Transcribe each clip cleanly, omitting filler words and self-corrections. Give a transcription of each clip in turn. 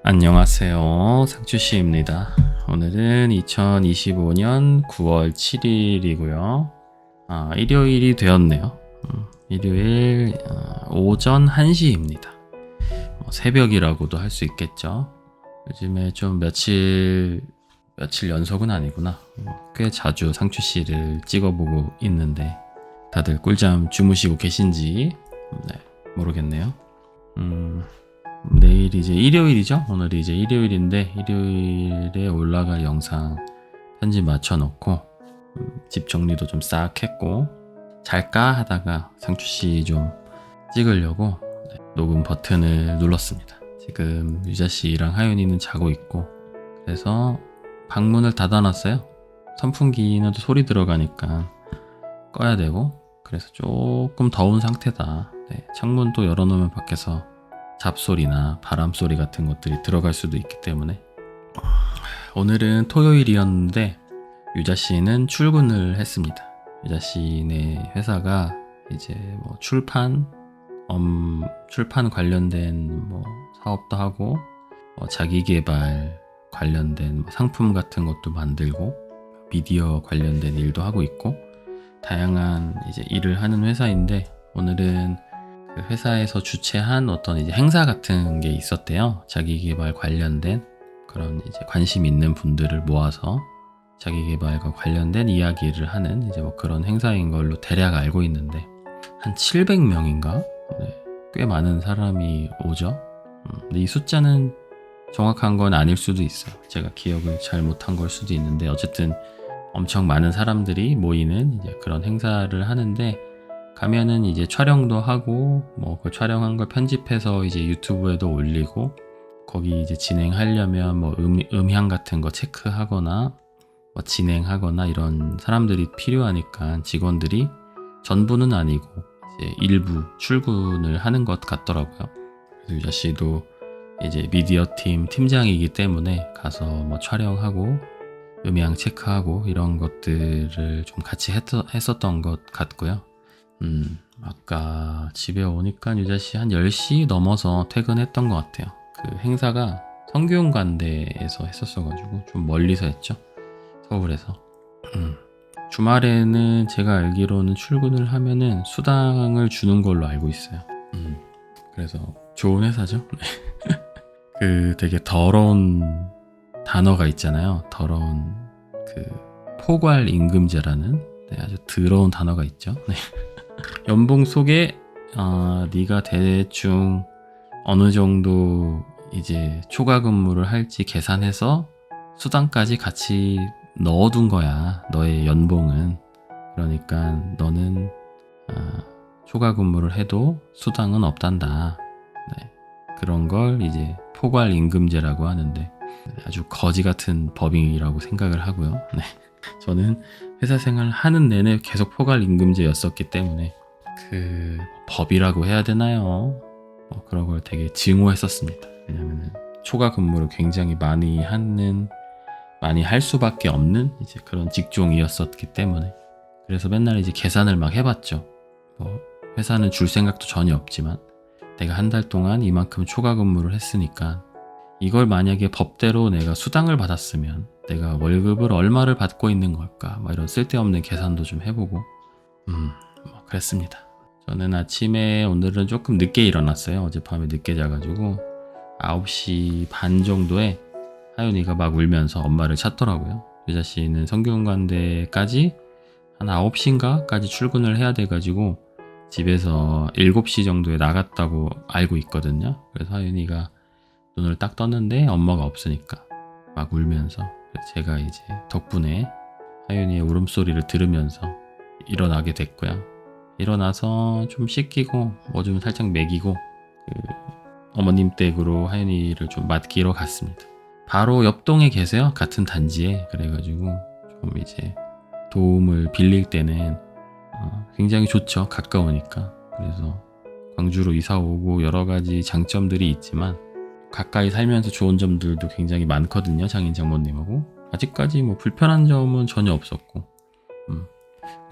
안녕하세요. 상추씨입니다. 오늘은 2025년 9월 7일이고요. 일요일이 되었네요. 일요일 오전 1시입니다. 새벽이라고도 할 수 있겠죠. 요즘에 좀 며칠 연속은 아니구나. 꽤 자주 상추씨를 찍어보고 있는데 다들 꿀잠 주무시고 계신지 모르겠네요. 내일이 이제 일요일이죠. 오늘이 이제 일요일인데 일요일에 올라갈 영상 편집 맞춰놓고 집 정리도 좀 싹 했고 잘까 하다가 상추씨 좀 찍으려고 녹음 버튼을 눌렀습니다. 지금 유자씨랑 하윤이는 자고 있고 그래서 방문을 닫아놨어요. 선풍기는 또 소리 들어가니까 꺼야 되고 그래서 조금 더운 상태다. 창문도 열어놓으면 밖에서 잡소리나 바람소리 같은 것들이 들어갈 수도 있기 때문에 오늘은 토요일이었는데 유자씨는 출근을 했습니다. 유자씨네 회사가 이제 뭐 출판 관련된 뭐 사업도 하고 자기개발 관련된 상품 같은 것도 만들고 미디어 관련된 일도 하고 있고 다양한 이제 일을 하는 회사인데 오늘은 그 회사에서 주최한 어떤 이제 행사 같은 게 있었대요. 자기계발 관련된 그런 이제 관심 있는 분들을 모아서 자기계발과 관련된 이야기를 하는 이제 뭐 그런 행사인 걸로 대략 알고 있는데 한 700명인가? 꽤 많은 사람이 오죠. 근데 이 숫자는 정확한 건 아닐 수도 있어요. 제가 기억을 잘 못한 걸 수도 있는데 어쨌든 엄청 많은 사람들이 모이는 이제 그런 행사를 하는데 가면은 이제 촬영도 하고 뭐 그 촬영한 걸 편집해서 이제 유튜브에도 올리고 거기 이제 진행하려면 뭐 음향 같은 거 체크하거나 뭐 진행하거나 이런 사람들이 필요하니까 직원들이 전부는 아니고 이제 일부 출근을 하는 것 같더라고요. 그래서 유자 씨도 이제 미디어 팀 팀장이기 때문에 가서 뭐 촬영하고 음향 체크하고 이런 것들을 좀 같이 했었던 것 같고요. 아까 집에 오니까 유자씨 한 10시 넘어서 퇴근했던 것 같아요. 그 행사가 성균관대에서 했었어가지고 좀 멀리서 했죠. 서울에서. 주말에는 제가 알기로는 출근을 하면은 수당을 주는 걸로 알고 있어요. 그래서 좋은 회사죠. 그 되게 더러운 단어가 있잖아요. 더러운 그 포괄임금제라는 아주 더러운 단어가 있죠. 연봉 속에 네가 대충 어느 정도 이제 초과 근무를 할지 계산해서 수당까지 같이 넣어둔 거야. 너의 연봉은. 그러니까 너는 초과 근무를 해도 수당은 없단다. 그런 걸 이제 포괄임금제라고 하는데 아주 거지 같은 법이라고 생각을 하고요. 저는 회사 생활 하는 내내 계속 포괄임금제였었기 때문에 그 법이라고 해야 되나요? 그런 걸 되게 증오했었습니다. 왜냐면은 초과 근무를 굉장히 많이 할 수밖에 없는 이제 그런 직종이었었기 때문에 그래서 맨날 이제 계산을 막 해봤죠. 회사는 줄 생각도 전혀 없지만 내가 한 달 동안 이만큼 초과 근무를 했으니까 이걸 만약에 법대로 내가 수당을 받았으면 내가 월급을 얼마를 받고 있는 걸까? 이런 쓸데없는 계산도 좀 해보고 그랬습니다. 저는 아침에 오늘은 조금 늦게 일어났어요. 어젯밤에 늦게 자가지고 9시 반 정도에 하윤이가 막 울면서 엄마를 찾더라고요. 유자씨는 성균관대까지 한 9시인가까지 출근을 해야 돼가지고 집에서 7시 정도에 나갔다고 알고 있거든요. 그래서 하윤이가 눈을 딱 떴는데 엄마가 없으니까 막 울면서 제가 이제 덕분에 하윤이의 울음소리를 들으면서 일어나게 됐고요. 일어나서 좀 씻기고 뭐 좀 살짝 먹이고 어머님 댁으로 하윤이를 좀 맡기러 갔습니다. 바로 옆동에 계세요. 같은 단지에. 그래가지고 좀 이제 도움을 빌릴 때는 굉장히 좋죠. 가까우니까. 그래서 광주로 이사 오고 여러 가지 장점들이 있지만 가까이 살면서 좋은 점들도 굉장히 많거든요. 장인 장모님하고 아직까지 뭐 불편한 점은 전혀 없었고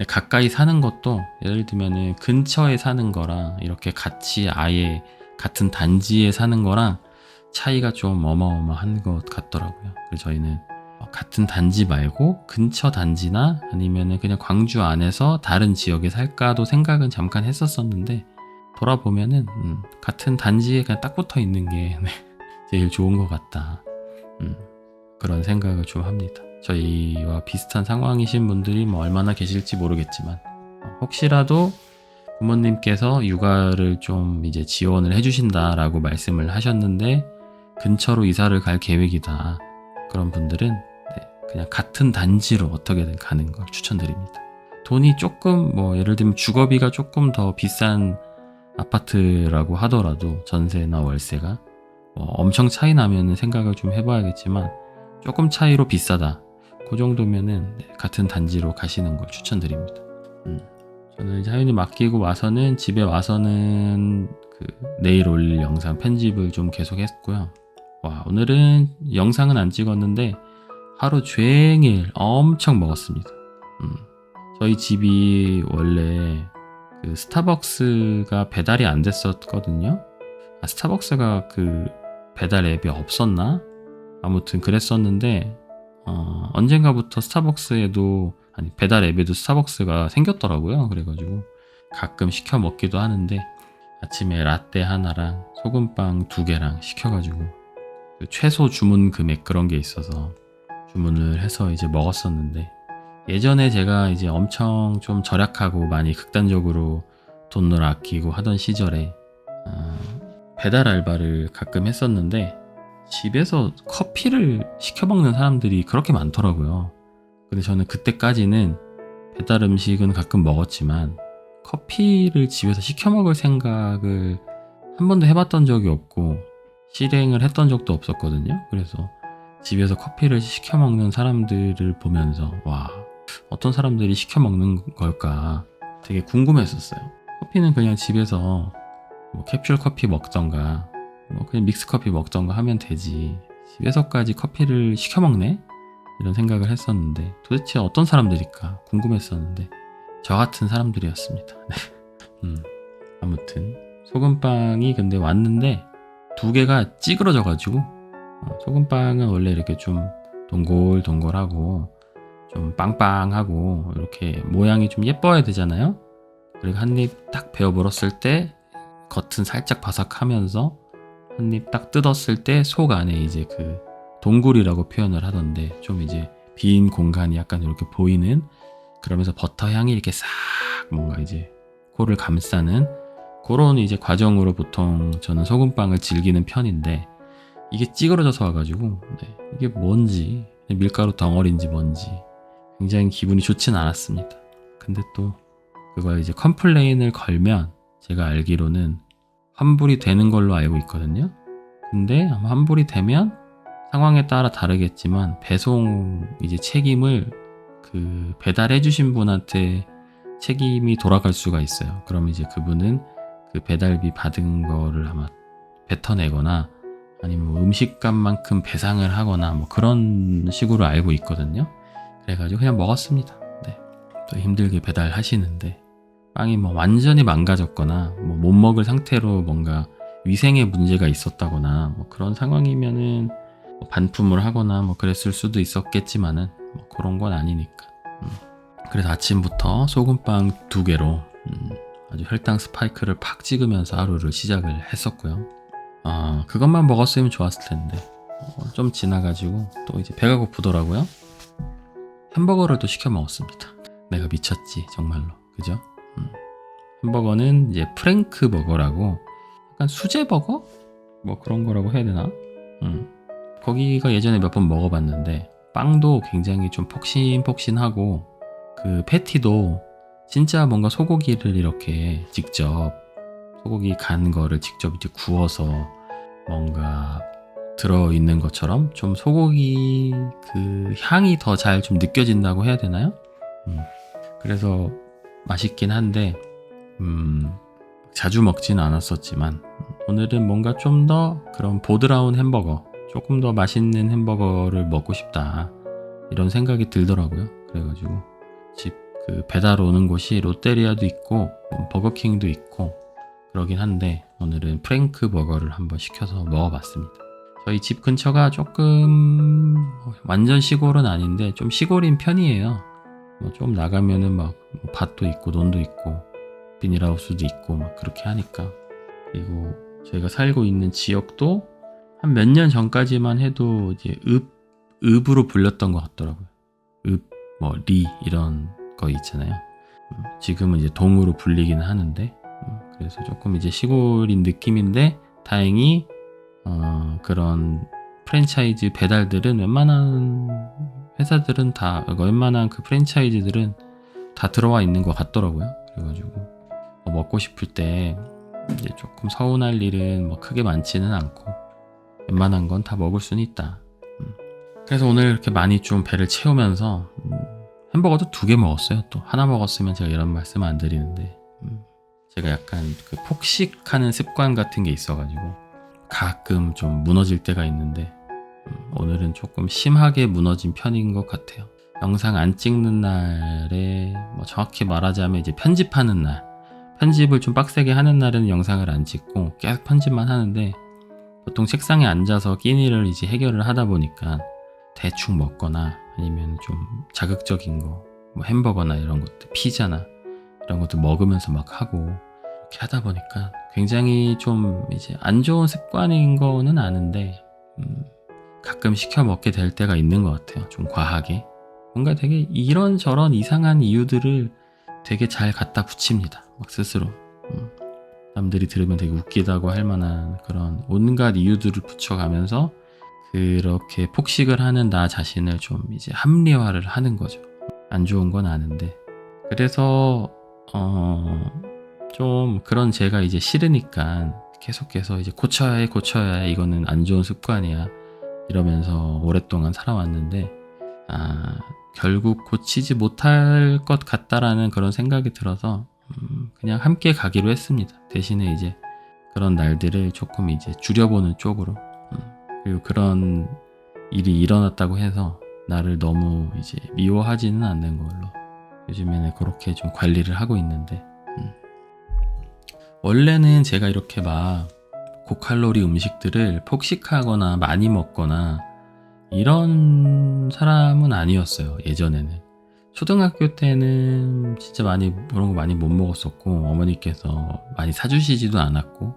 가까이 사는 것도 예를 들면은 근처에 사는 거랑 이렇게 같이 아예 같은 단지에 사는 거랑 차이가 좀 어마어마한 것 같더라고요. 그래서 저희는 같은 단지 말고 근처 단지나 아니면은 그냥 광주 안에서 다른 지역에 살까도 생각은 잠깐 했었었는데, 돌아보면은 같은 단지에 그냥 딱 붙어 있는 게 네, 제일 좋은 것 같다. 그런 생각을 좀 합니다. 저희와 비슷한 상황이신 분들이 뭐 얼마나 계실지 모르겠지만, 혹시라도 부모님께서 육아를 좀 이제 지원을 해주신다라고 말씀을 하셨는데 근처로 이사를 갈 계획이다, 그런 분들은 네, 그냥 같은 단지로 어떻게든 가는 걸 추천드립니다. 돈이 조금 뭐 예를 들면 주거비가 조금 더 비싼 아파트라고 하더라도 전세나 월세가 뭐 엄청 차이 나면은 생각을 좀 해봐야겠지만, 조금 차이로 비싸다, 그 정도면은 네, 같은 단지로 가시는 걸 추천드립니다. 저는 이제 하윤이 맡기고 와서는 집에 와서는 그 내일 올릴 영상 편집을 좀 계속 했고요. 와, 오늘은 영상은 안 찍었는데 하루 종일 엄청 먹었습니다. 저희 집이 원래 그 스타벅스가 배달이 안 됐었거든요. 스타벅스가 그 배달 앱이 없었나? 아무튼 그랬었는데 언젠가부터 스타벅스에도 배달 앱에도 스타벅스가 생겼더라고요. 그래가지고 가끔 시켜 먹기도 하는데, 아침에 라떼 하나랑 소금빵 2개랑 시켜가지고 그 최소 주문 금액 그런 게 있어서 주문을 해서 이제 먹었었는데, 예전에 제가 이제 엄청 좀 절약하고 많이 극단적으로 돈을 아끼고 하던 시절에 배달 알바를 가끔 했었는데, 집에서 커피를 시켜 먹는 사람들이 그렇게 많더라고요. 근데 저는 그때까지는 배달 음식은 가끔 먹었지만 커피를 집에서 시켜 먹을 생각을 한 번도 해봤던 적이 없고 실행을 했던 적도 없었거든요. 그래서 집에서 커피를 시켜 먹는 사람들을 보면서 와, 어떤 사람들이 시켜 먹는 걸까 되게 궁금했었어요. 커피는 그냥 집에서 뭐 캡슐 커피 먹던가 뭐 그냥 믹스 커피 먹던가 하면 되지, 집에서까지 커피를 시켜 먹네? 이런 생각을 했었는데, 도대체 어떤 사람들일까 궁금했었는데 저 같은 사람들이었습니다. 아무튼 소금빵이 근데 왔는데 2개가 찌그러져가지고, 소금빵은 원래 이렇게 좀 동글동글하고 좀 빵빵하고 이렇게 모양이 좀 예뻐야 되잖아요. 그리고 한 입 딱 베어 물었을 때 겉은 살짝 바삭하면서 한 입 딱 뜯었을 때 속 안에 이제 그 동굴이라고 표현을 하던데, 좀 이제 빈 공간이 약간 이렇게 보이는, 그러면서 버터 향이 이렇게 싹 뭔가 이제 코를 감싸는 그런 이제 과정으로 보통 저는 소금빵을 즐기는 편인데, 이게 찌그러져서 와가지고 네, 이게 뭔지, 밀가루 덩어리인지 뭔지 굉장히 기분이 좋진 않았습니다. 근데 또 그걸 이제 컴플레인을 걸면 제가 알기로는 환불이 되는 걸로 알고 있거든요. 근데 아마 환불이 되면 상황에 따라 다르겠지만 배송 이제 책임을 그 배달해 주신 분한테 책임이 돌아갈 수가 있어요. 그럼 이제 그분은 그 배달비 받은 거를 아마 뱉어내거나 아니면 뭐 음식값만큼 배상을 하거나 뭐 그런 식으로 알고 있거든요. 그래가지고 그냥 먹었습니다. 네. 또 힘들게 배달하시는데 빵이 뭐 완전히 망가졌거나 뭐 못 먹을 상태로 뭔가 위생에 문제가 있었다거나 뭐 그런 상황이면은 뭐 반품을 하거나 뭐 그랬을 수도 있었겠지만은 뭐 그런 건 아니니까. 그래서 아침부터 소금빵 2개로 아주 혈당 스파이크를 팍 찍으면서 하루를 시작을 했었고요. 그것만 먹었으면 좋았을 텐데 좀 지나가지고 또 이제 배가 고프더라고요. 햄버거를 또 시켜 먹었습니다. 내가 미쳤지 정말로, 그죠? 햄버거는 이제 프랭크 버거라고 약간 수제 버거? 뭐 그런 거라고 해야 되나? 거기가 예전에 몇 번 먹어봤는데 빵도 굉장히 좀 폭신폭신하고 그 패티도 진짜 뭔가 소고기를 이렇게 직접 소고기 간 거를 직접 이제 구워서 뭔가 들어있는 것처럼 좀 소고기 그 향이 더 잘 좀 느껴진다고 해야 되나요? 그래서 맛있긴 한데 자주 먹지는 않았었지만 오늘은 뭔가 좀 더 그런 보드라운 햄버거, 조금 더 맛있는 햄버거를 먹고 싶다 이런 생각이 들더라고요. 그래가지고 집 그 배달 오는 곳이 롯데리아도 있고 버거킹도 있고 그러긴 한데 오늘은 프랭크 버거를 한번 시켜서 먹어봤습니다. 저희 집 근처가 조금 완전 시골은 아닌데 좀 시골인 편이에요. 뭐 좀 나가면은 막 밭도 있고 논도 있고 비닐하우스도 있고 막 그렇게 하니까. 그리고 저희가 살고 있는 지역도 한 몇 년 전까지만 해도 이제 읍으로 불렸던 것 같더라고요. 뭐 리 이런 거 있잖아요. 지금은 이제 동으로 불리기는 하는데 그래서 조금 이제 시골인 느낌인데 다행히 그런 프랜차이즈 배달들은 웬만한 회사들은 다 웬만한 그 프랜차이즈들은 다 들어와 있는 것 같더라고요. 그래가지고 먹고 싶을 때 이제 조금 서운할 일은 뭐 크게 많지는 않고 웬만한 건 다 먹을 수는 있다. 그래서 오늘 이렇게 많이 좀 배를 채우면서 햄버거도 2개 먹었어요. 또 하나 먹었으면 제가 이런 말씀 안 드리는데 제가 약간 그 폭식하는 습관 같은 게 있어가지고 가끔 좀 무너질 때가 있는데 오늘은 조금 심하게 무너진 편인 것 같아요. 영상 안 찍는 날에 뭐 정확히 말하자면 이제 편집하는 날, 편집을 좀 빡세게 하는 날은 영상을 안 찍고 계속 편집만 하는데 보통 책상에 앉아서 끼니를 이제 해결을 하다 보니까 대충 먹거나 아니면 좀 자극적인 거, 뭐 햄버거나 이런 것들, 피자나 이런 것들 먹으면서 막 하고 이렇게 하다 보니까 굉장히 좀 이제 안 좋은 습관인 거는 아는데 가끔 시켜 먹게 될 때가 있는 것 같아요. 좀 과하게. 뭔가 되게 이런저런 이상한 이유들을 되게 잘 갖다 붙입니다. 막 스스로. 남들이 들으면 되게 웃기다고 할 만한 그런 온갖 이유들을 붙여가면서 그렇게 폭식을 하는 나 자신을 좀 이제 합리화를 하는 거죠. 안 좋은 건 아는데. 그래서 좀 그런 제가 이제 싫으니까 계속해서 이제 고쳐야 해. 이거는 안 좋은 습관이야. 이러면서 오랫동안 살아왔는데 결국 고치지 못할 것 같다라는 그런 생각이 들어서 그냥 함께 가기로 했습니다. 대신에 이제 그런 날들을 조금 이제 줄여보는 쪽으로 그리고 그런 일이 일어났다고 해서 나를 너무 이제 미워하지는 않는 걸로 요즘에는 그렇게 좀 관리를 하고 있는데 원래는 제가 이렇게 막 고칼로리 음식들을 폭식하거나 많이 먹거나 이런 사람은 아니었어요. 예전에는 초등학교 때는 진짜 많이 그런 거 많이 못 먹었었고 어머니께서 많이 사주시지도 않았고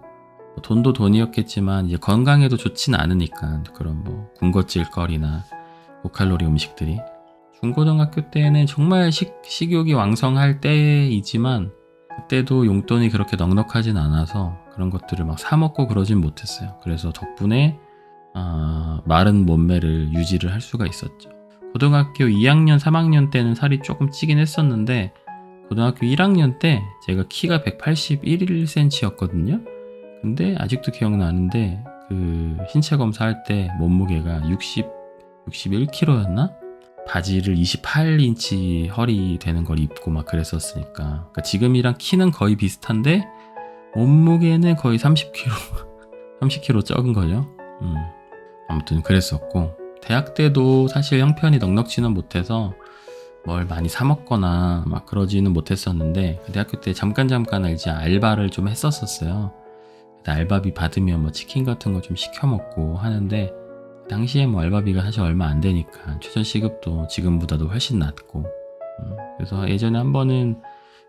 돈도 돈이었겠지만 이제 건강에도 좋지는 않으니까 그런 뭐 군것질거리나 고칼로리 음식들이 중고등학교 때는 정말 식욕이 왕성할 때이지만 그때도 용돈이 그렇게 넉넉하진 않아서 그런 것들을 막 사 먹고 그러진 못했어요. 그래서 덕분에 마른 몸매를 유지를 할 수가 있었죠. 고등학교 2학년, 3학년 때는 살이 조금 찌긴 했었는데 고등학교 1학년 때 제가 키가 181cm였거든요. 근데 아직도 기억나는데 그 신체 검사할 때 몸무게가 61kg였나? 바지를 28인치 허리 되는 걸 입고 막 그랬었으니까 그러니까 지금이랑 키는 거의 비슷한데 몸무게는 거의 30kg 30kg 적은 거죠. 아무튼 그랬었고 대학 때도 사실 형편이 넉넉지는 못해서 뭘 많이 사 먹거나 막 그러지는 못했었는데 대학교 때 잠깐 이제 알바를 좀 했었어요. 알바비 받으면 뭐 치킨 같은 거 좀 시켜 먹고 하는데 당시에 뭐 알바비가 사실 얼마 안 되니까 최저 시급도 지금보다도 훨씬 낮고 그래서 예전에 한 번은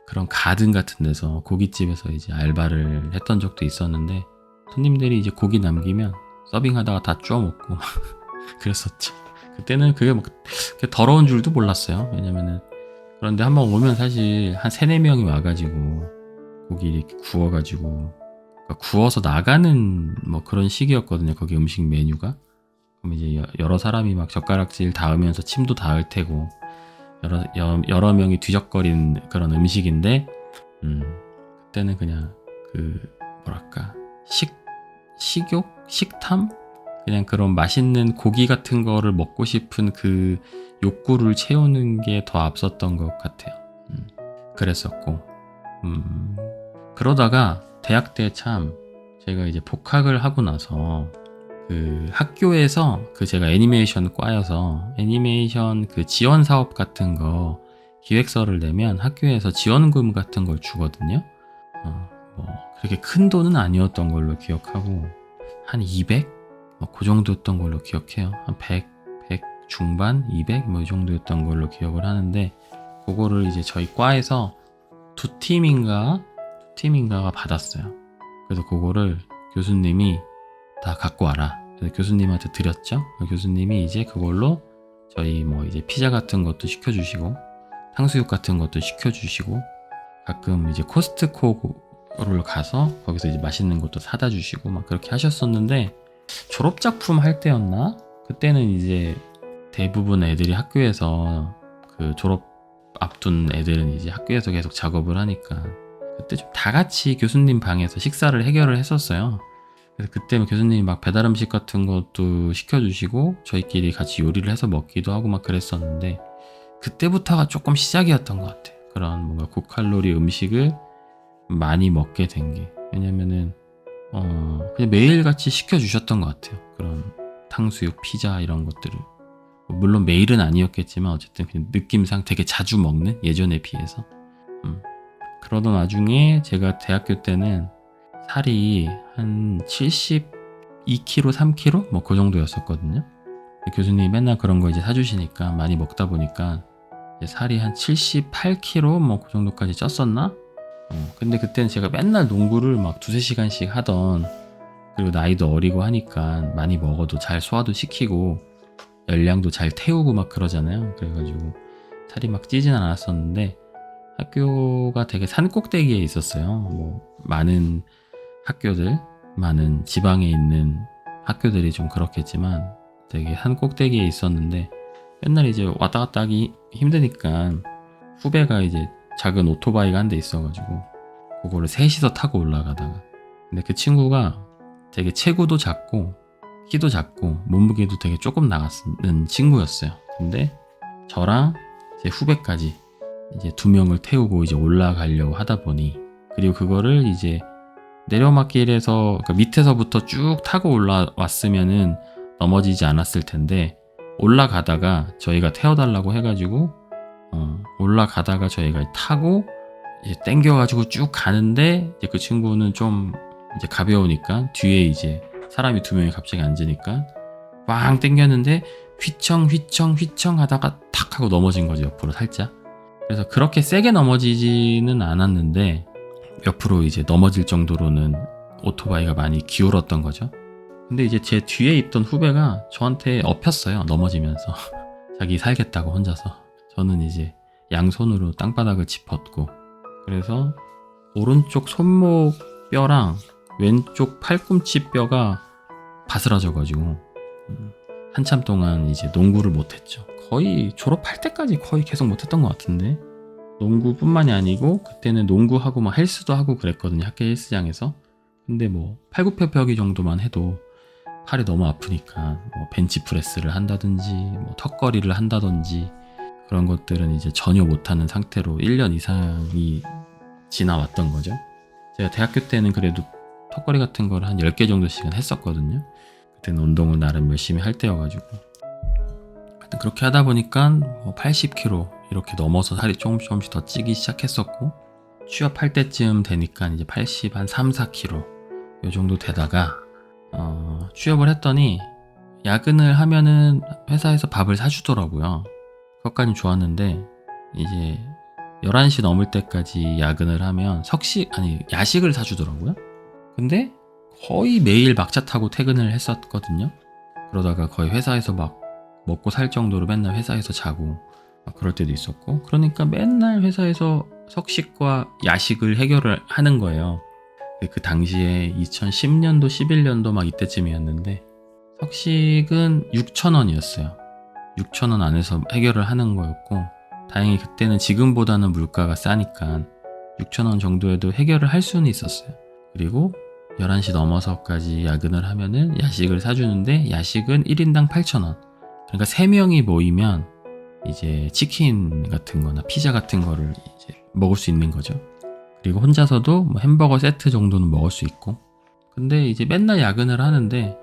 그런 가든 같은 데서 고깃집에서 이제 알바를 했던 적도 있었는데 손님들이 이제 고기 남기면 서빙하다가 다 쪼아 먹고 그랬었죠. 그때는 그게 막 더러운 줄도 몰랐어요. 왜냐면은 그런데 한번 오면 사실 한 3-4명이 와가지고 고기 이렇게 구워가지고 그러니까 구워서 나가는 뭐 그런 식이었거든요. 거기 음식 메뉴가. 그럼 이제 여러 사람이 막 젓가락질 닿으면서 침도 닿을 테고 여러 명이 뒤적거리는 그런 음식인데 그때는 그냥 그 뭐랄까 식욕? 식탐? 그냥 그런 맛있는 고기 같은 거를 먹고 싶은 그 욕구를 채우는 게 더 앞섰던 것 같아요. 그랬었고 그러다가 대학 때 참 제가 이제 복학을 하고 나서 그 학교에서 그 제가 애니메이션 과여서 애니메이션 그 지원 사업 같은 거 기획서를 내면 학교에서 지원금 같은 걸 주거든요. 뭐 그렇게 큰 돈은 아니었던 걸로 기억하고 한 200? 그 정도였던 걸로 기억해요. 한 100 중반, 200 뭐 이 정도였던 걸로 기억을 하는데, 그거를 이제 저희 과에서 두 팀인가가 받았어요. 그래서 그거를 교수님이 다 갖고 와라. 그래서 교수님한테 드렸죠. 교수님이 이제 그걸로 저희 뭐 이제 피자 같은 것도 시켜주시고, 탕수육 같은 것도 시켜주시고, 가끔 이제 코스트코를 가서 거기서 이제 맛있는 것도 사다 주시고 막 그렇게 하셨었는데, 졸업작품 할 때였나? 그때는 이제 대부분 애들이 학교에서 그 졸업 앞둔 애들은 이제 학교에서 계속 작업을 하니까 그때 좀 다 같이 교수님 방에서 식사를 해결을 했었어요. 그래서 그때 교수님이 막 배달 음식 같은 것도 시켜주시고 저희끼리 같이 요리를 해서 먹기도 하고 막 그랬었는데, 그때부터가 조금 시작이었던 것 같아요. 그런 뭔가 고칼로리 음식을 많이 먹게 된 게. 왜냐면은 그냥 매일같이 시켜주셨던 것 같아요. 그런 탕수육, 피자 이런 것들을. 물론 매일은 아니었겠지만 어쨌든 그냥 느낌상 되게 자주 먹는, 예전에 비해서. 그러던 와중에 제가 대학교 때는 살이 한 72kg, 3kg? 뭐 그 정도였었거든요. 교수님이 맨날 그런 거 이제 사주시니까 많이 먹다 보니까 이제 살이 한 78kg? 뭐 그 정도까지 쪘었나? 근데 그때는 제가 맨날 농구를 막 2-3시간씩 하던, 그리고 나이도 어리고 하니까 많이 먹어도 잘 소화도 시키고 열량도 잘 태우고 막 그러잖아요. 그래가지고 살이 막 찌진 않았었는데, 학교가 되게 산꼭대기에 있었어요. 뭐 많은 학교들, 많은 지방에 있는 학교들이 좀 그렇겠지만 되게 산꼭대기에 있었는데, 맨날 이제 왔다 갔다 하기 힘드니까 후배가 이제 작은 오토바이가 한 대 있어가지고 그거를 셋이서 타고 올라가다가, 근데 그 친구가 되게 체구도 작고 키도 작고 몸무게도 되게 조금 나가는 친구였어요. 근데 저랑 제 후배까지 이제 2명을 태우고 이제 올라가려고 하다 보니, 그리고 그거를 이제 내려막길에서, 그러니까 밑에서부터 쭉 타고 올라왔으면은 넘어지지 않았을 텐데, 올라가다가 저희가 태워달라고 해가지고 올라가다가 저희가 타고 이제 땡겨가지고 쭉 가는데, 이제 그 친구는 좀 이제 가벼우니까 뒤에 이제 사람이 2명이 갑자기 앉으니까 빵 땡겼는데 휘청 하다가 탁 하고 넘어진 거죠, 옆으로 살짝. 그래서 그렇게 세게 넘어지지는 않았는데 옆으로 이제 넘어질 정도로는 오토바이가 많이 기울었던 거죠. 근데 이제 제 뒤에 있던 후배가 저한테 엎였어요, 넘어지면서. 자기 살겠다고 혼자서. 저는 이제 양손으로 땅바닥을 짚었고, 그래서 오른쪽 손목 뼈랑 왼쪽 팔꿈치 뼈가 바스라져가지고 한참 동안 이제 농구를 못했죠. 거의 졸업할 때까지 거의 계속 못했던 것 같은데, 농구뿐만이 아니고 그때는 농구하고 막 헬스도 하고 그랬거든요, 학교 헬스장에서. 근데 뭐 팔굽혀펴기 정도만 해도 팔이 너무 아프니까 뭐 벤치프레스를 한다든지 뭐 턱걸이를 한다든지 그런 것들은 이제 전혀 못하는 상태로 1년 이상이 지나왔던 거죠. 제가 대학교 때는 그래도 턱걸이 같은 걸 한 10개 정도씩은 했었거든요. 그때는 운동을 나름 열심히 할 때여가지고. 하여튼 그렇게 하다 보니까 뭐 80kg 이렇게 넘어서 살이 조금씩 더 찌기 시작했었고, 취업할 때쯤 되니까 이제 80, 한 3, 4kg 요 정도 되다가 취업을 했더니 야근을 하면은 회사에서 밥을 사주더라고요. 그것까진 좋았는데, 이제 11시 넘을 때까지 야근을 하면 야식을 사주더라고요. 근데 거의 매일 막차 타고 퇴근을 했었거든요. 그러다가 거의 회사에서 막 먹고 살 정도로 맨날 회사에서 자고 막 그럴 때도 있었고, 그러니까 맨날 회사에서 석식과 야식을 해결을 하는 거예요. 그 당시에 2010년도, 11년도 막 이때쯤이었는데 석식은 6,000원이었어요. 6,000원 안에서 해결을 하는 거였고, 다행히 그때는 지금보다는 물가가 싸니까 6,000원 정도에도 해결을 할 수는 있었어요. 그리고 11시 넘어서까지 야근을 하면은 야식을 사주는데, 야식은 1인당 8,000원. 그러니까 3명이 모이면 이제 치킨 같은 거나 피자 같은 거를 이제 먹을 수 있는 거죠. 그리고 혼자서도 뭐 햄버거 세트 정도는 먹을 수 있고. 근데 이제 맨날 야근을 하는데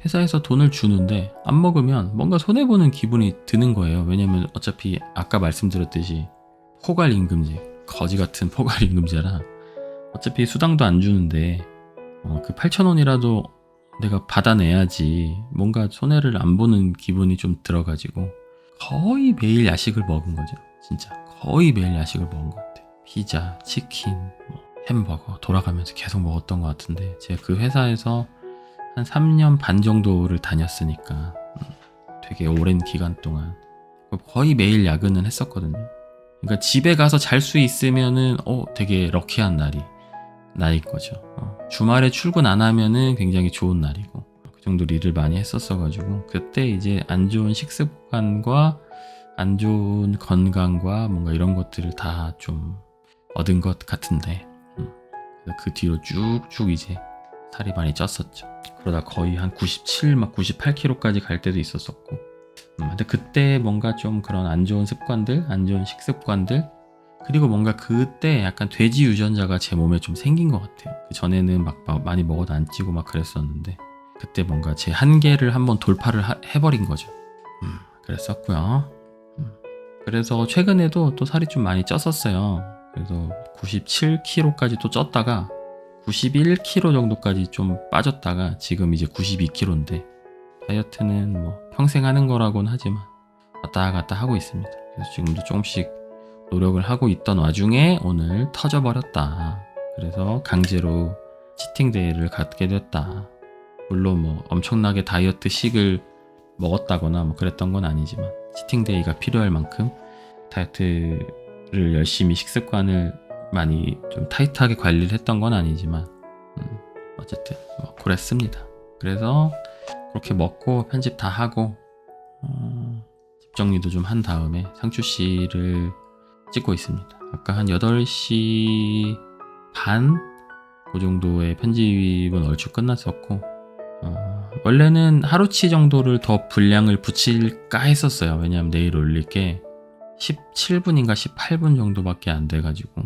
회사에서 돈을 주는데 안 먹으면 뭔가 손해보는 기분이 드는 거예요. 왜냐면 어차피 아까 말씀드렸듯이 포괄임금제, 거지 같은 포괄임금제라 어차피 수당도 안 주는데 그 8,000원이라도 내가 받아내야지 뭔가 손해를 안 보는 기분이 좀 들어가지고 거의 매일 야식을 먹은 거죠. 진짜 거의 매일 야식을 먹은 것 같아요. 피자, 치킨, 뭐 햄버거 돌아가면서 계속 먹었던 것 같은데 제가 그 회사에서 한 3년 반 정도를 다녔으니까 되게 오랜 기간 동안 거의 매일 야근은 했었거든요. 그러니까 집에 가서 잘 수 있으면은 되게 럭키한 날인 거죠. 주말에 출근 안 하면은 굉장히 좋은 날이고 그 정도로 일을 많이 했었어가지고 그때 이제 안 좋은 식습관과 안 좋은 건강과 뭔가 이런 것들을 다 좀 얻은 것 같은데 그 뒤로 쭉쭉 이제 살이 많이 쪘었죠. 그러다 거의 한 97, 막 98kg까지 갈 때도 있었었고 근데 그때 뭔가 좀 그런 안 좋은 습관들, 안 좋은 식습관들 그리고 뭔가 그때 약간 돼지 유전자가 제 몸에 좀 생긴 것 같아요. 그 전에는 막 많이 먹어도 안 찌고 막 그랬었는데 그때 뭔가 제 한계를 한번 돌파를 해버린 거죠. 그랬었고요. 그래서 최근에도 또 살이 좀 많이 쪘었어요. 그래서 97kg까지 또 쪘다가 91kg 정도까지 좀 빠졌다가 지금 이제 92kg인데 다이어트는 뭐 평생 하는 거라고는 하지만 왔다 갔다 하고 있습니다. 그래서 지금도 조금씩 노력을 하고 있던 와중에 오늘 터져버렸다. 그래서 강제로 치팅데이를 갖게 됐다. 물론 뭐 엄청나게 다이어트식을 먹었다거나 뭐 그랬던 건 아니지만 치팅데이가 필요할 만큼 다이어트를 열심히 식습관을 많이 좀 타이트하게 관리를 했던 건 아니지만 어쨌든 뭐 그랬습니다. 그래서 그렇게 먹고 편집 다 하고 집 정리도 좀 한 다음에 상추씨를 찍고 있습니다. 아까 한 8시 반? 그 정도의 편집은 얼추 끝났었고 원래는 하루치 정도를 더 분량을 붙일까 했었어요. 왜냐면 내일 올릴 게 17분인가 18분 정도밖에 안 돼가지고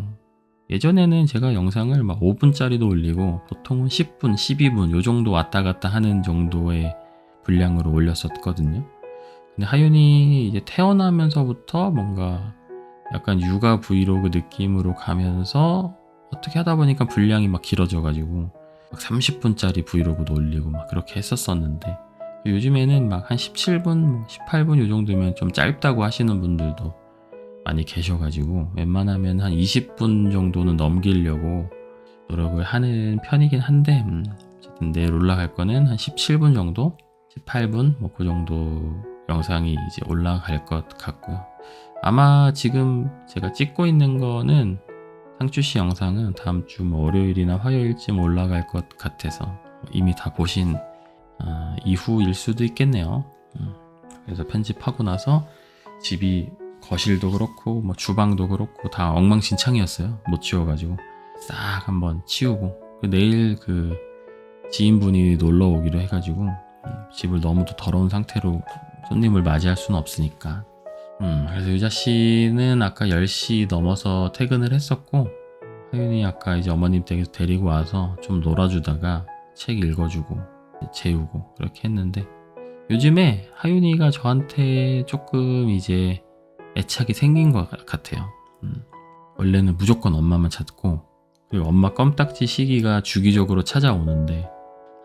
예전에는 제가 영상을 막 5분짜리도 올리고 보통은 10분, 12분 요 정도 왔다 갔다 하는 정도의 분량으로 올렸었거든요. 근데 하윤이 이제 태어나면서부터 뭔가 약간 육아 브이로그 느낌으로 가면서 어떻게 하다 보니까 분량이 막 길어져가지고 막 30분짜리 브이로그도 올리고 막 그렇게 했었었는데 요즘에는 막 한 17분, 18분 요 정도면 좀 짧다고 하시는 분들도 많이 계셔가지고 웬만하면 한 20분 정도는 넘기려고 노력을 하는 편이긴 한데 어쨌든 내일 올라갈 거는 한 17분 정도? 18분? 뭐 그 정도 영상이 이제 올라갈 것 같고요. 아마 지금 제가 찍고 있는 거는 상추씨 영상은 다음 주 뭐 월요일이나 화요일쯤 올라갈 것 같아서 이미 다 보신 이후일 수도 있겠네요. 그래서 편집하고 나서 집이 거실도 그렇고 뭐 주방도 그렇고 다 엉망진창이었어요. 못 치워가지고 싹 한번 치우고 내일 그 지인분이 놀러 오기로 해가지고 집을 너무도 더러운 상태로 손님을 맞이할 수는 없으니까 그래서 유자씨는 아까 10시 넘어서 퇴근을 했었고 하윤이 아까 이제 어머님 댁에서 데리고 와서 좀 놀아주다가 책 읽어주고 재우고 그렇게 했는데 요즘에 하윤이가 저한테 조금 이제 애착이 생긴 것 같아요. 원래는 무조건 엄마만 찾고 그리고 엄마 껌딱지 시기가 주기적으로 찾아오는데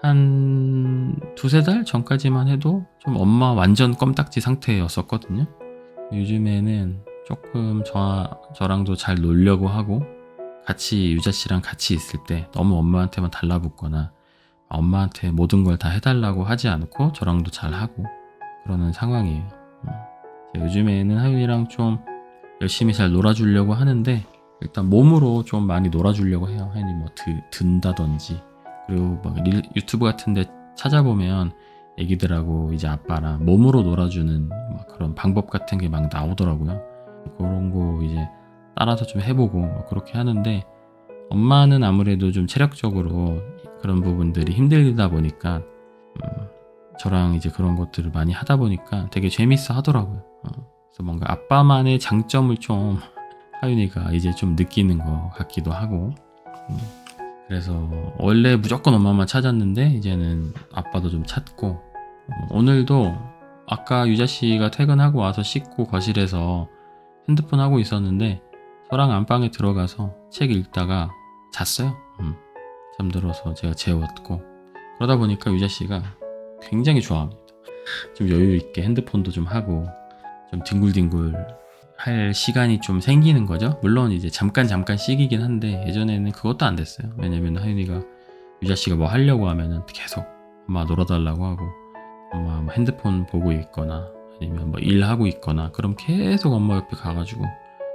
한 2-3달 전까지만 해도 좀 엄마 완전 껌딱지 상태였었거든요. 요즘에는 조금 저랑도 잘 놀려고 하고 같이 유자씨랑 같이 있을 때 너무 엄마한테만 달라붙거나 엄마한테 모든 걸 다 해달라고 하지 않고 저랑도 잘 하고 그러는 상황이에요. 요즘에는 하윤이랑 좀 열심히 잘 놀아주려고 하는데 일단 몸으로 좀 많이 놀아주려고 해요. 하윤이 뭐 든다든지 그리고 막 유튜브 같은데 찾아보면 애기들하고 이제 아빠랑 몸으로 놀아주는 막 그런 방법 같은 게 막 나오더라고요. 그런 거 이제 따라서 좀 해보고 그렇게 하는데 엄마는 아무래도 좀 체력적으로 그런 부분들이 힘들다 보니까 저랑 이제 그런 것들을 많이 하다 보니까 되게 재밌어 하더라고요. 그래서 뭔가 아빠만의 장점을 좀 하윤이가 이제 좀 느끼는 것 같기도 하고 그래서 원래 무조건 엄마만 찾았는데 이제는 아빠도 좀 찾고 오늘도 아까 유자씨가 퇴근하고 와서 씻고 거실에서 핸드폰 하고 있었는데 저랑 안방에 들어가서 책 읽다가 잤어요. 잠들어서 제가 재웠고 그러다 보니까 유자 씨가 굉장히 좋아합니다. 좀 여유 있게 핸드폰도 좀 하고 좀 뒹굴뒹굴 할 시간이 좀 생기는 거죠. 물론 이제 잠깐 쉬기긴 한데 예전에는 그것도 안 됐어요. 왜냐면 하윤이가 유자 씨가 뭐 하려고 하면은 계속 엄마 놀아달라고 하고 엄마 뭐 핸드폰 보고 있거나 아니면 뭐 일하고 있거나 그럼 계속 엄마 옆에 가가지고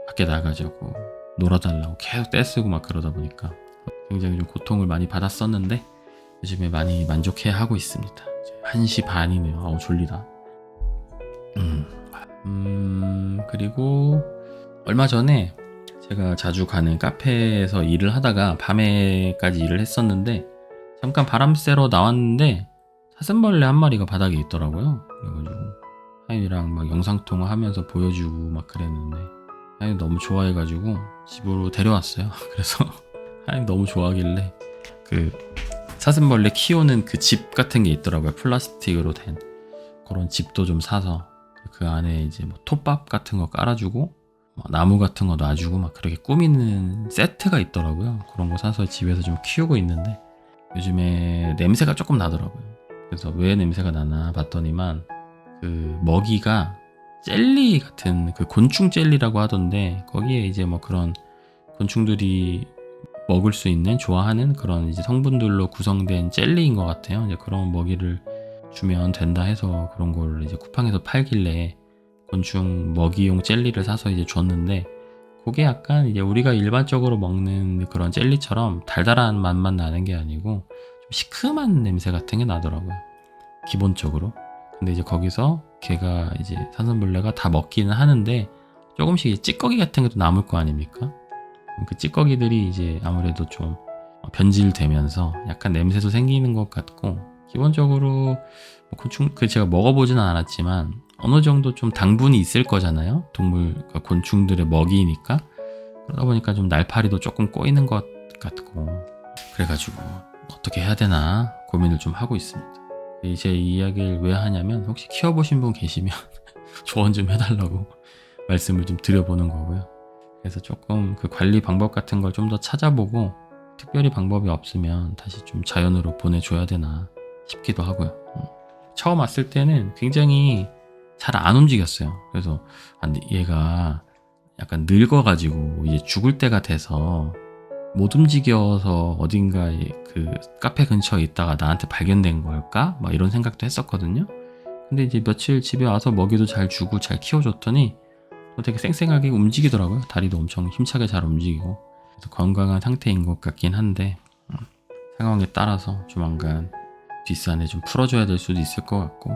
밖에 나가자고 놀아달라고 계속 떼쓰고 막 그러다 보니까 굉장히 좀 고통을 많이 받았었는데 요즘에 많이 만족해 하고 있습니다. 이제 1시 반이네요. 아우 졸리다. 그리고 얼마 전에 제가 자주 가는 카페에서 일을 하다가 밤에까지 일을 했었는데 잠깐 바람 쐬러 나왔는데 사슴벌레 한 마리가 바닥에 있더라고요. 그래가지고 하윤이랑 막 영상통화 하면서 보여주고 막 그랬는데 하윤이 너무 좋아해가지고 집으로 데려왔어요. 그래서 하윤이 너무 좋아하길래 그 사슴벌레 키우는 그 집 같은 게 있더라고요. 플라스틱으로 된 그런 집도 좀 사서 그 안에 이제 뭐 톱밥 같은 거 깔아주고 뭐 나무 같은 거 놔주고 막 그렇게 꾸미는 세트가 있더라고요. 그런 거 사서 집에서 좀 키우고 있는데 요즘에 냄새가 조금 나더라고요. 그래서 왜 냄새가 나나 봤더니만 그 먹이가 젤리 같은 그 곤충 젤리라고 하던데 거기에 이제 뭐 그런 곤충들이 먹을 수 있는 좋아하는 그런 이제 성분들로 구성된 젤리인 것 같아요. 이제 그런 먹이를 주면 된다 해서 그런 걸 이제 쿠팡에서 팔길래 곤충 먹이용 젤리를 사서 이제 줬는데 그게 약간 이제 우리가 일반적으로 먹는 그런 젤리처럼 달달한 맛만 나는 게 아니고 좀 시큼한 냄새 같은 게 나더라고요. 기본적으로. 근데 이제 거기서 걔가 이제 사슴벌레가 다 먹기는 하는데 조금씩 찌꺼기 같은 것도 남을 거 아닙니까? 그 찌꺼기들이 이제 아무래도 좀 변질되면서 약간 냄새도 생기는 것 같고 기본적으로 곤충 그 제가 먹어보지는 않았지만 어느 정도 좀 당분이 있을 거잖아요. 동물 곤충들의 먹이니까 그러다 보니까 좀 날파리도 조금 꼬이는 것 같고 그래가지고 어떻게 해야 되나 고민을 좀 하고 있습니다. 이제 이 이야기를 왜 하냐면 혹시 키워보신 분 계시면 조언 좀 해달라고 말씀을 좀 드려보는 거고요. 그래서 조금 그 관리 방법 같은 걸 좀 더 찾아보고 특별히 방법이 없으면 다시 좀 자연으로 보내줘야 되나 싶기도 하고요. 처음 왔을 때는 굉장히 잘 안 움직였어요. 그래서 얘가 약간 늙어가지고 이제 죽을 때가 돼서 못 움직여서 어딘가에 그 카페 근처에 있다가 나한테 발견된 걸까? 막 이런 생각도 했었거든요. 근데 이제 며칠 집에 와서 먹이도 잘 주고 잘 키워줬더니 되게 쌩쌩하게 움직이더라고요. 다리도 엄청 힘차게 잘 움직이고 그래서 건강한 상태인 것 같긴 한데 상황에 따라서 조만간 뒷산에 좀 풀어줘야 될 수도 있을 것 같고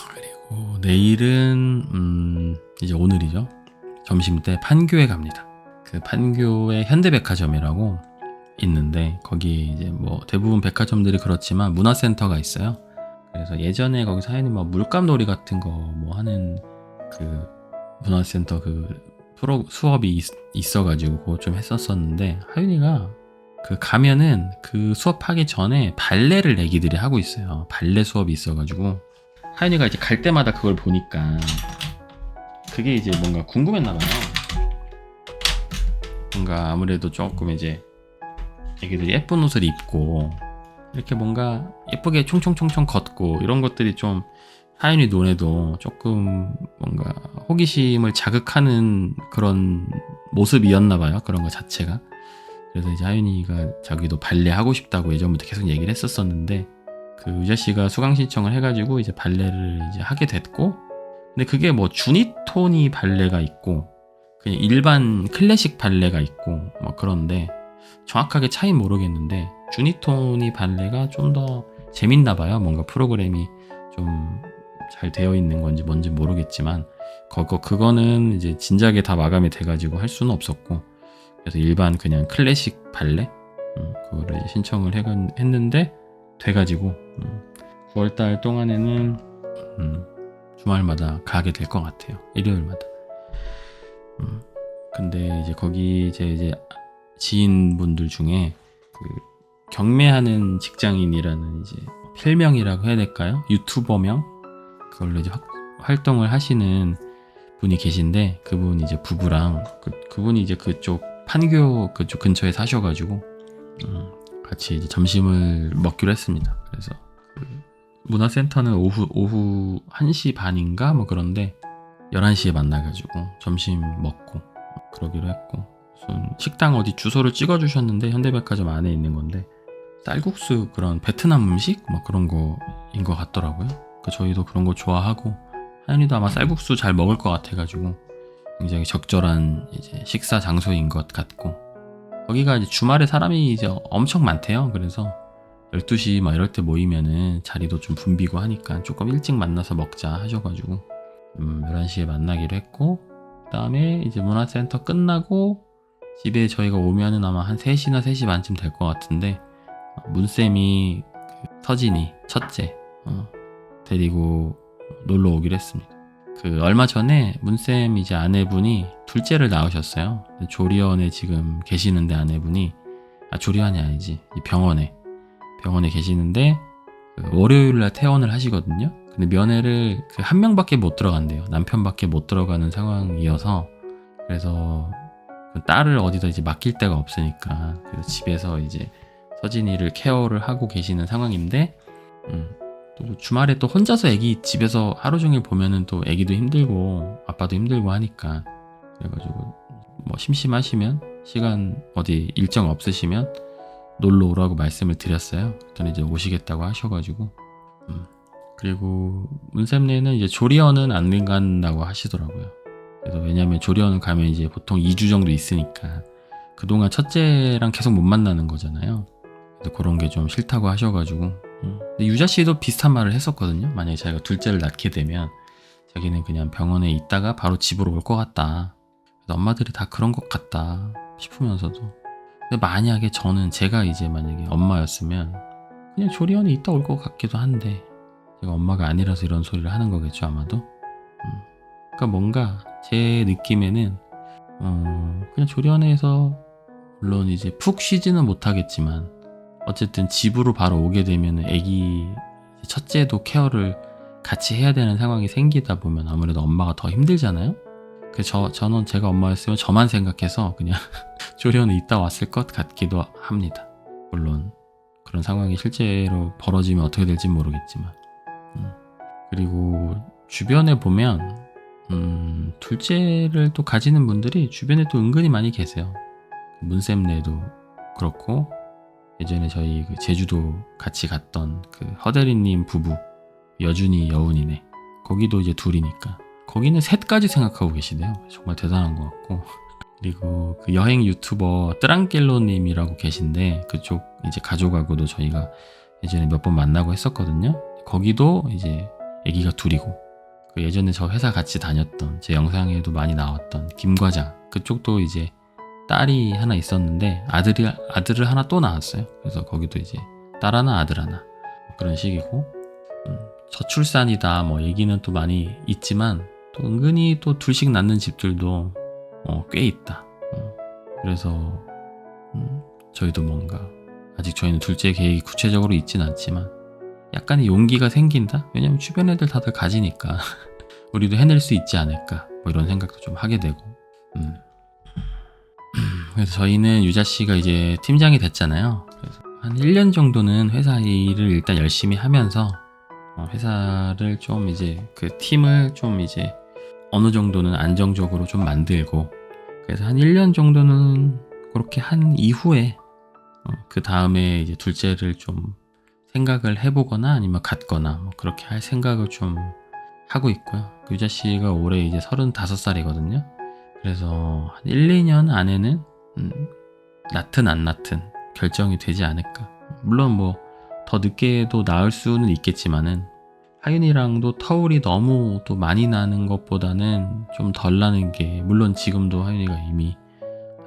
그리고 내일은 이제 오늘이죠. 점심때 판교에 갑니다. 그 판교에 현대백화점이라고 있는데 거기 이제 뭐 대부분 백화점들이 그렇지만 문화센터가 있어요. 그래서 예전에 거기서 하연이 뭐 물감놀이 같은 거 뭐 하는 그 문화센터 그 수업이 있어가지고 그거 좀 했었었는데 하윤이가 그 가면은 그 수업하기 전에 발레를 애기들이 하고 있어요. 발레 수업이 있어가지고 하윤이가 이제 갈 때마다 그걸 보니까 그게 이제 뭔가 궁금했나봐요. 뭔가 아무래도 조금 이제 애기들이 예쁜 옷을 입고 이렇게 뭔가 예쁘게 총총총총 걷고 이런 것들이 좀 하윤이 눈에도 조금 뭔가 호기심을 자극하는 그런 모습이었나봐요. 그런 거 자체가. 그래서 이제 하윤이가 자기도 발레 하고 싶다고 예전부터 계속 얘기를 했었었는데 그 유자 씨가 수강 신청을 해가지고 이제 발레를 이제 하게 됐고 근데 그게 뭐 주니토니 발레가 있고 그냥 일반 클래식 발레가 있고 뭐 그런데 정확하게 차이 모르겠는데 주니토니 발레가 좀 더 재밌나봐요. 뭔가 프로그램이 좀 잘 되어 있는 건지 뭔지 모르겠지만 그거는 이제 진작에 다 마감이 돼가지고 할 수는 없었고 그래서 일반 그냥 클래식 발레 그거를 이제 신청을 했는데 돼가지고 9월달 동안에는 주말마다 가게 될 것 같아요. 일요일마다. 근데 이제 거기 제 이제 지인분들 중에 그 경매하는 직장인이라는 이제 필명이라고 해야 될까요? 유튜버명 그걸로 이제 활동을 하시는 분이 계신데 그분이 이제 부부랑 그분이 이제 그쪽 판교 그쪽 근처에 사셔가지고 같이 이제 점심을 먹기로 했습니다. 그래서 그 문화센터는 오후 1시 반인가 뭐 그런데 11시에 만나가지고 점심 먹고 그러기로 했고, 무슨 식당 어디 주소를 찍어주셨는데 현대백화점 안에 있는 건데 쌀국수, 그런 베트남 음식 뭐 그런 거인 것 같더라고요. 저희도 그런 거 좋아하고 하연이도 아마 쌀국수 잘 먹을 것 같아가지고 굉장히 적절한 이제 식사 장소인 것 같고, 거기가 이제 주말에 사람이 이제 엄청 많대요. 그래서 12시 막 이럴 때 모이면은 자리도 좀 붐비고 하니까 조금 일찍 만나서 먹자 하셔가지고 11시에 만나기로 했고, 그 다음에 이제 문화센터 끝나고 집에 저희가 오면은 아마 한 3시나 3시 반쯤 될 것 같은데, 문쌤이 서진이 첫째 데리고 놀러 오기로 했습니다. 얼마 전에 문쌤 이제 아내분이 둘째를 낳으셨어요. 조리원에 지금 계시는데 아내분이, 조리원이 아니지, 병원에 계시는데 월요일날 퇴원을 하시거든요. 근데 면회를 한 명밖에 못 들어간대요. 남편밖에 못 들어가는 상황이어서, 그래서 딸을 어디다 이제 맡길 데가 없으니까 그래서 집에서 이제 서진이를 케어를 하고 계시는 상황인데, 또 주말에 또 혼자서 애기 집에서 하루 종일 보면은 또 애기도 힘들고 아빠도 힘들고 하니까, 그래가지고 뭐 심심하시면 시간 어디 일정 없으시면 놀러 오라고 말씀을 드렸어요. 그랬더니 이제 오시겠다고 하셔가지고, 그리고 문쌤네는 이제 조리원은 안 간다고 하시더라고요. 그래서 왜냐면 조리원을 가면 이제 보통 2주 정도 있으니까 그동안 첫째랑 계속 못 만나는 거잖아요. 그래서 그런 게 좀 싫다고 하셔가지고, 근데 유자 씨도 비슷한 말을 했었거든요. 만약에 자기가 둘째를 낳게 되면 자기는 그냥 병원에 있다가 바로 집으로 올 것 같다. 그래서 엄마들이 다 그런 것 같다 싶으면서도, 근데 만약에 제가 이제 만약에 엄마였으면 그냥 조리원에 있다 올 것 같기도 한데, 제가 엄마가 아니라서 이런 소리를 하는 거겠죠 아마도. 그러니까 뭔가 제 느낌에는 그냥 조리원에서 물론 이제 푹 쉬지는 못하겠지만 어쨌든 집으로 바로 오게 되면 애기 첫째도 케어를 같이 해야 되는 상황이 생기다 보면 아무래도 엄마가 더 힘들잖아요. 그래서 저는 제가 엄마였으면 저만 생각해서 그냥 조리원에 있다 왔을 것 같기도 합니다. 물론 그런 상황이 실제로 벌어지면 어떻게 될지 모르겠지만. 그리고 주변에 보면 둘째를 또 가지는 분들이 주변에 또 은근히 많이 계세요. 문쌤네도 그렇고, 예전에 저희 제주도 같이 갔던 허대리님 부부, 여준이 여운이네, 거기도 이제 둘이니까 거기는 셋까지 생각하고 계시대요. 정말 대단한 것 같고. 그리고 여행 유튜버 뜨랑길로님이라고 계신데, 그쪽 이제 가족하고도 저희가 예전에 몇 번 만나고 했었거든요. 거기도 이제 아기가 둘이고, 예전에 저 회사 같이 다녔던, 제 영상에도 많이 나왔던 김과장, 그쪽도 이제 딸이 하나 있었는데 아들을 하나 또 낳았어요. 그래서 거기도 이제 딸 하나 아들 하나 그런 식이고, 저출산이다 뭐 얘기는 또 많이 있지만 또 은근히 또 둘씩 낳는 집들도 꽤 있다. 그래서 저희도 뭔가 아직 저희는 둘째 계획이 구체적으로 있진 않지만 약간의 용기가 생긴다? 왜냐면 주변 애들 다들 가지니까 우리도 해낼 수 있지 않을까 뭐 이런 생각도 좀 하게 되고. 그래서 저희는 유자씨가 이제 팀장이 됐잖아요. 그래서 한 1년 정도는 회사 일을 일단 열심히 하면서 회사를 좀 이제 팀을 좀 이제 어느 정도는 안정적으로 좀 만들고, 그래서 한 1년 정도는 그렇게 한 이후에 그 다음에 이제 둘째를 좀 생각을 해보거나 아니면 갖거나 뭐 그렇게 할 생각을 좀 하고 있고요. 유자 씨가 올해 이제 35살이거든요. 그래서 한 1, 2년 안에는 낳든 안 낳든 결정이 되지 않을까. 물론 뭐 더 늦게도 낳을 수는 있겠지만은 하윤이랑도 터울이 너무 또 많이 나는 것보다는 좀 덜 나는 게, 물론 지금도 하윤이가 이미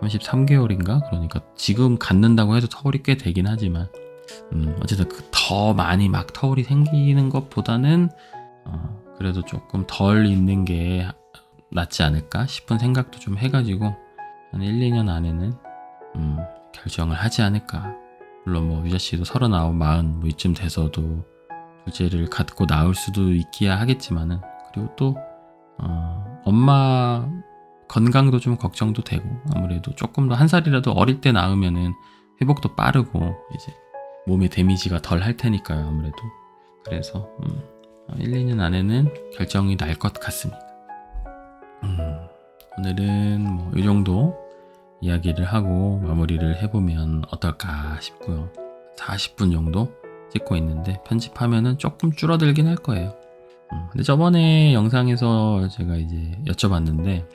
33개월인가? 그러니까 지금 갖는다고 해도 터울이 꽤 되긴 하지만 어쨌든 더 많이 막 터울이 생기는 것보다는 그래도 조금 덜 있는 게 낫지 않을까 싶은 생각도 좀 해가지고 한 1, 2년 안에는 결정을 하지 않을까. 물론 뭐 유자씨도 39, 40 뭐 이쯤 돼서도 둘째를 갖고 나올 수도 있기야 하겠지만은, 그리고 또 엄마 건강도 좀 걱정도 되고, 아무래도 조금 더 한 살이라도 어릴 때 낳으면은 회복도 빠르고 이제 몸의 데미지가 덜 할 테니까요, 아무래도. 그래서 1, 2년 안에는 결정이 날 것 같습니다. 오늘은 뭐 이 정도 이야기를 하고 마무리를 해보면 어떨까 싶고요. 40분 정도 찍고 있는데 편집하면은 조금 줄어들긴 할 거예요. 근데 저번에 영상에서 제가 이제 여쭤봤는데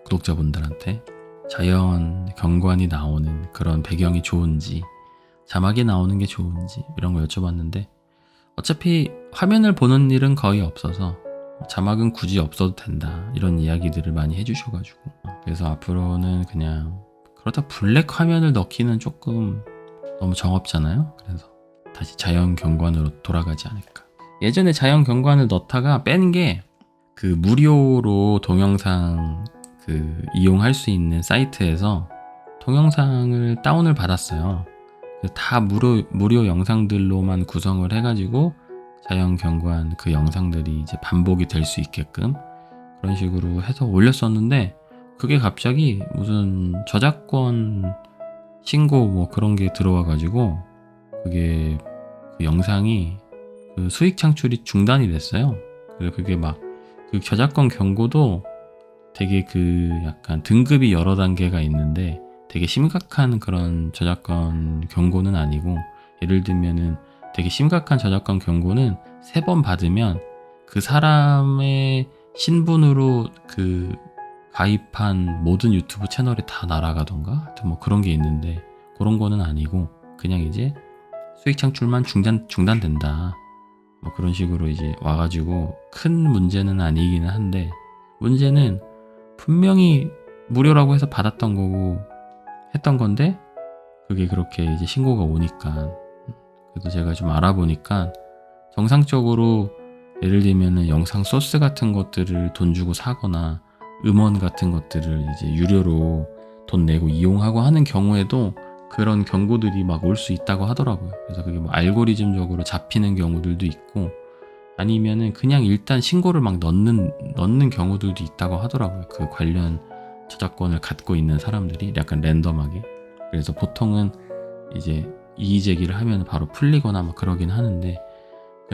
구독자분들한테 자연 경관이 나오는 그런 배경이 좋은지 자막이 나오는 게 좋은지 이런 거 여쭤봤는데 어차피 화면을 보는 일은 거의 없어서 자막은 굳이 없어도 된다 이런 이야기들을 많이 해주셔가지고 그래서 앞으로는 그냥 그러다 블랙 화면을 넣기는 조금 너무 정없잖아요. 그래서 다시 자연 경관으로 돌아가지 않을까. 예전에 자연 경관을 넣다가 뺀 게 그 무료로 동영상 이용할 수 있는 사이트에서 동영상을 다운을 받았어요. 다 무료 영상들로만 구성을 해가지고 자연 경관 그 영상들이 이제 반복이 될 수 있게끔 그런 식으로 해서 올렸었는데 그게 갑자기 무슨 저작권 신고 뭐 그런 게 들어와가지고 그게 그 영상이 그 수익 창출이 중단이 됐어요. 그리고 그게 막 그 저작권 경고도 되게 그 약간 등급이 여러 단계가 있는데 되게 심각한 그런 저작권 경고는 아니고 예를 들면은 되게 심각한 저작권 경고는 3번 받으면 그 사람의 신분으로 그 가입한 모든 유튜브 채널에 다 날아가던가 하여튼 뭐 그런 게 있는데 그런 거는 아니고 그냥 이제 수익 창출만 중단된다 뭐 그런 식으로 이제 와가지고 큰 문제는 아니기는 한데 문제는 분명히 무료라고 해서 받았던 거고 했던 건데 그게 그렇게 이제 신고가 오니까 그래도 제가 좀 알아보니까 정상적으로 예를 들면은 영상 소스 같은 것들을 돈 주고 사거나 음원 같은 것들을 이제 유료로 돈 내고 이용하고 하는 경우에도 그런 경고들이 막 올 수 있다고 하더라고요. 그래서 그게 뭐 알고리즘적으로 잡히는 경우들도 있고 아니면은 그냥 일단 신고를 막 넣는 경우들도 있다고 하더라고요. 그 관련 저작권을 갖고 있는 사람들이 약간 랜덤하게. 그래서 보통은 이제 이의 제기를 하면 바로 풀리거나 막 그러긴 하는데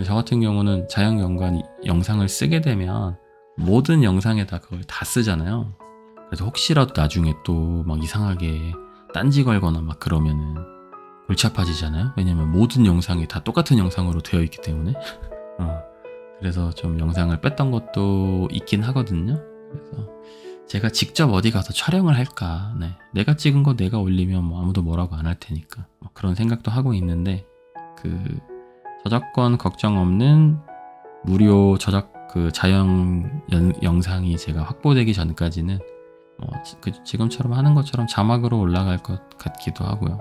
저 같은 경우는 자연경관 영상을 쓰게 되면 모든 영상에다 그걸 다 쓰잖아요. 그래서 혹시라도 나중에 또 막 이상하게 딴지 걸거나 막 그러면은 골치 아파지잖아요. 왜냐면 모든 영상이 다 똑같은 영상으로 되어 있기 때문에 그래서 좀 영상을 뺐던 것도 있긴 하거든요. 그래서 제가 직접 어디 가서 촬영을 할까. 네. 내가 찍은 거 내가 올리면 뭐 아무도 뭐라고 안 할 테니까 뭐 그런 생각도 하고 있는데 그 저작권 걱정 없는 무료 자연 영상이 제가 확보되기 전까지는 뭐 지금처럼 하는 것처럼 자막으로 올라갈 것 같기도 하고요.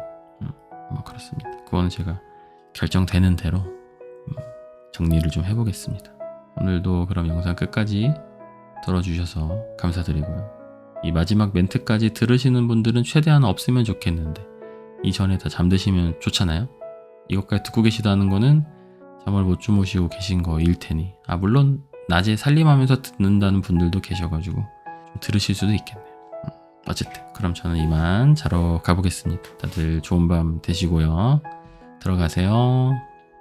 뭐 그렇습니다. 그건 제가 결정되는 대로 정리를 좀 해보겠습니다. 오늘도 그럼 영상 끝까지 들어주셔서 감사드리고요. 이 마지막 멘트까지 들으시는 분들은 최대한 없으면 좋겠는데 이전에 다 잠드시면 좋잖아요. 이것까지 듣고 계시다는 거는 잠을 못 주무시고 계신 거일 테니 물론 낮에 살림하면서 듣는다는 분들도 계셔가지고 좀 들으실 수도 있겠네요. 어쨌든 그럼 저는 이만 자러 가보겠습니다. 다들 좋은 밤 되시고요. 들어가세요.